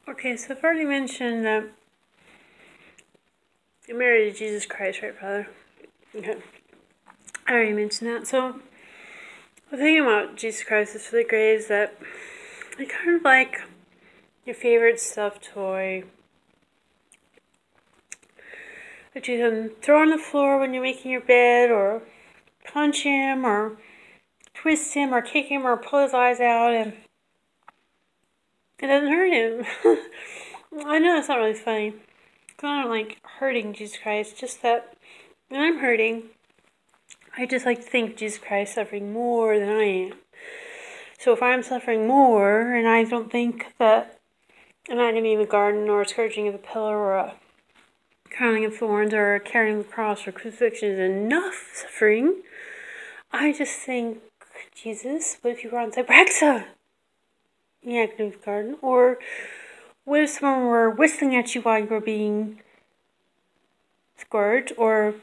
Okay, so I've already mentioned that you're married to Jesus Christ, right, Father? Okay. I already mentioned that. So, the thing about Jesus Christ is really great is that it's kind of like your favorite stuffed toy that you can throw on the floor when you're making your bed, or punch him, or twist him, or kick him, or pull his eyes out, and it doesn't hurt him. I know it's not really funny. I don't like hurting Jesus Christ, just that when I'm hurting, I just like to think of Jesus Christ suffering more than I am. So if I'm suffering more, and I don't think that an agony of a garden, or a scourging of a pillar, or a crowning of thorns, or carrying the cross, or crucifixion is enough suffering, I just think, Jesus, what if you were on Zybraxa in the agony of the garden? Or what if someone were whistling at you while you were being scourged? Or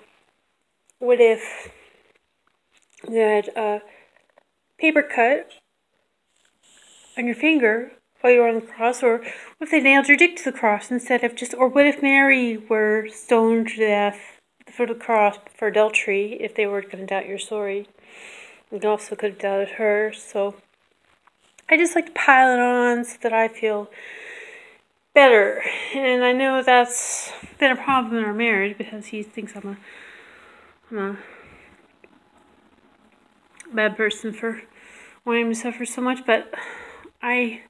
what if you had a paper cut on your finger while you were on the cross? Or what if they nailed your dick to the cross instead of just... Or what if Mary were stoned to death at the foot of the cross for adultery, if they were going to doubt your story? You also could have doubted her. So I just like to pile it on so that I feel better. And I know that's been a problem in our marriage because he thinks I'm a bad person for wanting to suffer so much, but I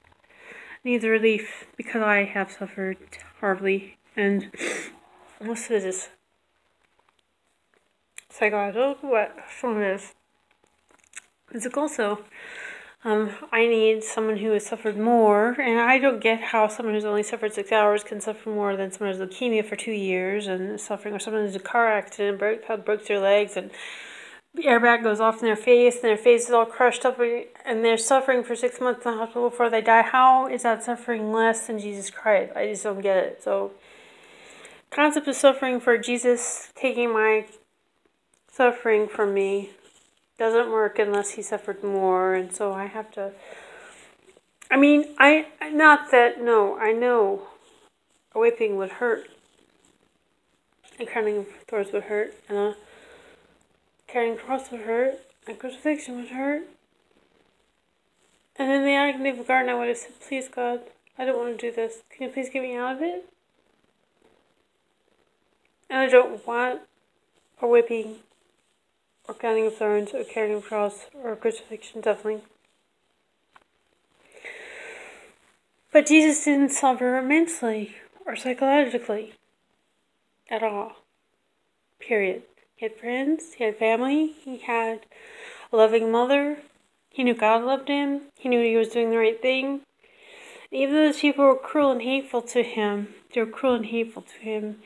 need the relief because I have suffered horribly, and most of it is psychological, what some of it is physical. So I need someone who has suffered more, and I don't get how someone who's only suffered 6 hours can suffer more than someone who's leukemia for 2 years and is suffering, or someone who's in a car accident, broke their legs, and the airbag goes off in their face, and their face is all crushed up, and they're suffering for 6 months in the hospital before they die. How is that suffering less than Jesus Christ? I just don't get it. So, concept of suffering for Jesus taking my suffering from me doesn't work unless he suffered more, and so I have to... I know a whipping would hurt, and crowning of thorns would hurt, and carrying a cross would hurt, and crucifixion would hurt. And in the agony of the garden, I would have said, please, God, I don't want to do this. Can you please get me out of it? And I don't want a whipping, or crowning of thorns, or carrying a cross, or crucifixion, definitely. But Jesus didn't suffer mentally, or psychologically, at all. Period. He had friends, he had family, he had a loving mother, he knew God loved him, he knew he was doing the right thing. And even though those people were cruel and hateful to him, they were cruel and hateful to him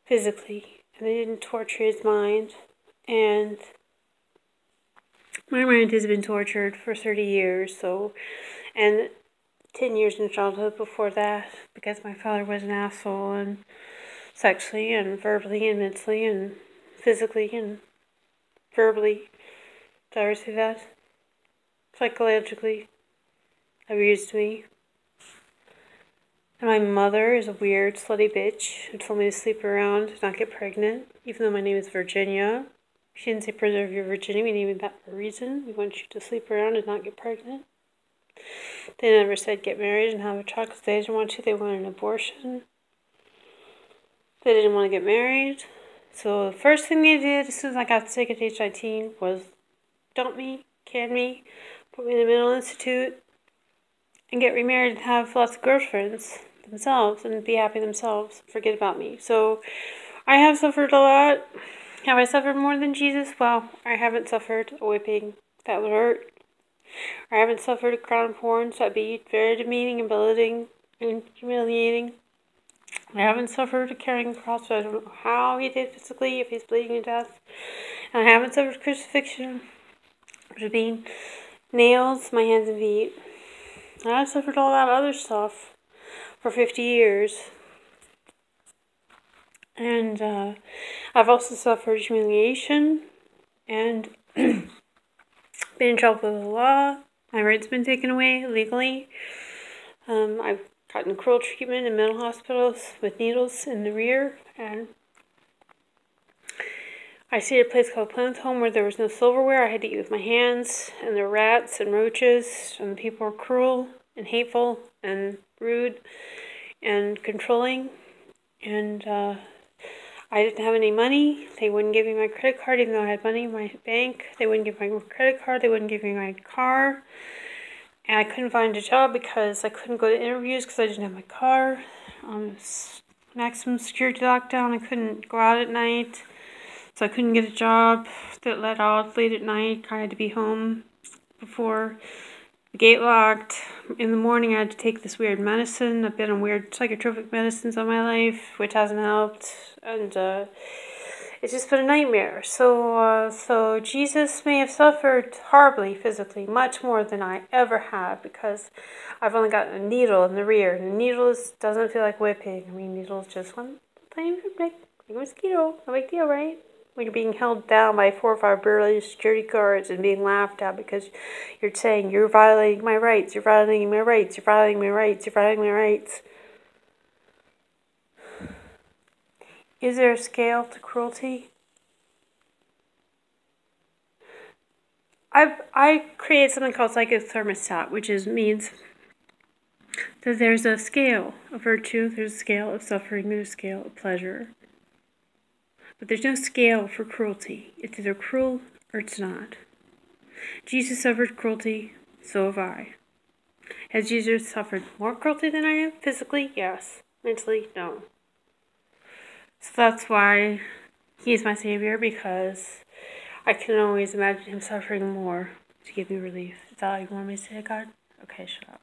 physically, and they didn't torture his mind. And my mind has been tortured for 30 years, and 10 years in childhood before that, because my father was an asshole, and sexually, and verbally, and mentally, and physically, and verbally, did I ever say that? Psychologically abused me. And my mother is a weird, slutty bitch who told me to sleep around and not get pregnant, even though my name is Virginia. She didn't say preserve your virginity, we named that for a reason. We want you to sleep around and not get pregnant. They never said get married and have a child because they didn't want to. They wanted an abortion. They didn't want to get married. So the first thing they did as soon as I got sick at age 19 was dump me, can me, put me in a mental institute, and get remarried and have lots of girlfriends themselves and be happy themselves. Forget about me. So I have suffered a lot. Have I suffered more than Jesus? Well, I haven't suffered a whipping that would hurt. I haven't suffered a crown of thorns that would be very demeaning and belittling and humiliating. I haven't suffered a carrying a cross, so I don't know how he did physically, if he's bleeding to death. And I haven't suffered crucifixion, which would be nails, my hands and feet. And I've suffered all that other stuff for 50 years. And I've also suffered humiliation and been in trouble with the law. My rights been taken away legally. I've gotten cruel treatment in mental hospitals with needles in the rear, and I stayed at a place called Plymouth Home where there was no silverware. I had to eat with my hands, and there were rats and roaches, and the people were cruel and hateful and rude and controlling, and I didn't have any money. They wouldn't give me my credit card even though I had money in my bank. They wouldn't give me my credit card. They wouldn't give me my car. And I couldn't find a job because I couldn't go to interviews because I didn't have my car. Maximum security lockdown. I couldn't go out at night. So I couldn't get a job that let out late at night. I had to be home before the gate locked. In the morning I had to take this weird medicine. I've been on weird psychotropic medicines all my life, which hasn't helped. And it's just been a nightmare. So Jesus may have suffered horribly physically, much more than I ever have, because I've only got a needle in the rear. And the needle doesn't feel like whipping. I mean, needle's just one tiny like a mosquito. No big deal, right? When you're being held down by 4 or 5 burly security guards and being laughed at because you're saying, you're violating my rights, you're violating my rights, you're violating my rights, you're violating my rights. Is there a scale to cruelty? I created something called psychothermostat, which means that there's a scale of virtue, there's a scale of suffering, there's a scale of pleasure. But there's no scale for cruelty. It's either cruel or it's not. Jesus suffered cruelty, so have I. Has Jesus suffered more cruelty than I have? Physically, yes. Mentally, no. So that's why he's my savior, because I can always imagine him suffering more to give me relief. Is that all you want me to say, God? Okay, shut up.